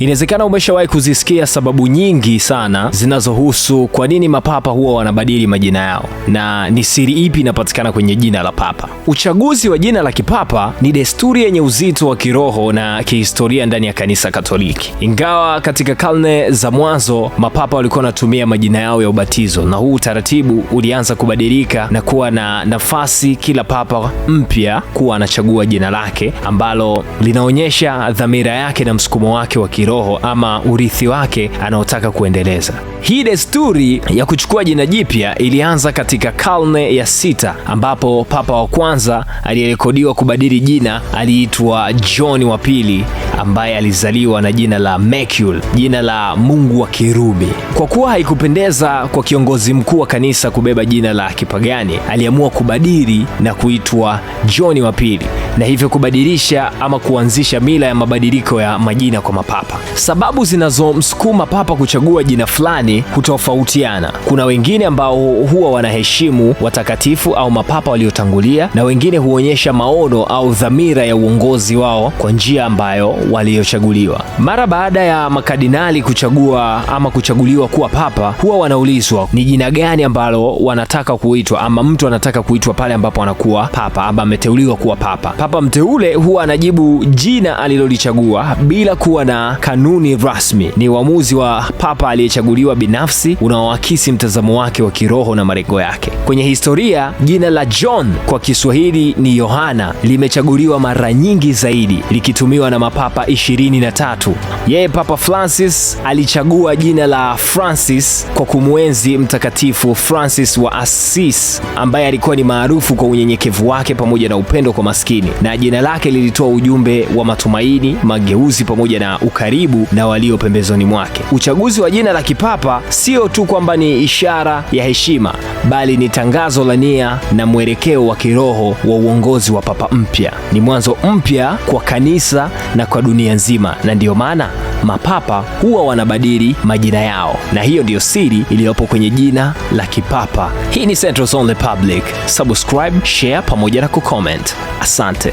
Inawezekana umeshawahi kuzisikia sababu nyingi sana zinazohusu kwa nini mapapa huwa wanabadili majina yao, na ni siri ipi inapatikana kwenye jina la papa. Uchaguzi wa jina la kipapa ni desturi yenye uzito wa kiroho na kihistoria ndani ya kanisa Katoliki. Ingawa katika karne za mwanzo mapapa walikuwa wanatumia majina yao ya ubatizo, na huu utaratibu ulianza kubadilika na kuwa na nafasi kila papa mpya kuwa anachagua jina lake ambalo linaonyesha dhamira yake na msukumo wake wa kiroho ama urithi wake anaotaka kuendeleza. Hii desturi ya kuchukua jina jipya ilianza katika karne ya 6 ambapo papa wa kwanza aliyerekodiwa kubadili jina aliitwa John wa pili, ambaye alizaliwa na jina la Mercury, jina la mungu wa Kirumi. Kwa kuwa haikupendeza kwa kiongozi mkuu wa kanisa kubeba jina la kipagani, aliamua kubadili na kuitwa John wa pili, na hivyo kubadilisha ama kuanzisha mila ya mabadiliko ya majina kwa mapapa. Sababu zinazomsukuma papa kuchagua jina fulani hutofautiana. Kuna wengine ambao huwa wanaheshimu watakatifu au mapapa waliotangulia, na wengine huonyesha maono au dhamira ya uongozi wao kwa njia ambayo waliochaguliwa. Mara baada ya makardinali kuchaguliwa kuwa papa, huwa wanaulizwa ni jina gani ambalo wanataka kuitwa, ama mtu anataka kuitwa pale ambapo anakuwa papa ama ameteuliwa kuwa papa. Papa mteule huwa anajibu jina alilolichagua bila kuwa na kanuni rasmi. Ni uamuzi wa papa aliyechaguliwa binafsi unaoakisi mtazamo wake wa kiroho na malengo yake. Kwenye historia, jina la John kwa Kiswahili ni Yohana limechaguliwa mara nyingi zaidi, likitumiwa na mapapa 23. Yeye Papa Francis alichagua jina la Francis kwa kumwenzi Mtakatifu Francis wa Assisi, ambaye alikuwa ni maarufu kwa unyenyekevu wake pamoja na upendo kwa maskini, na jina lake lilitoa ujumbe wa matumaini, mageuzi pamoja na ukaribu na walio pembezoni mwake. Uchaguzi wa jina la kipapa sio tu kwamba ni ishara ya heshima, bali ni tangazo la nia na mwelekeo wa kiroho wa uongozi wa papa mpya. Ni mwanzo mpya kwa kanisa na kwa dunia nzima, na ndiyo maana mapapa huwa wanabadili majina yao, na hiyo ndiyo siri iliyopo kwenye jina la kipapa. Hii ni Central Zone Republic. Subscribe, share pamoja na kucomment. Asante.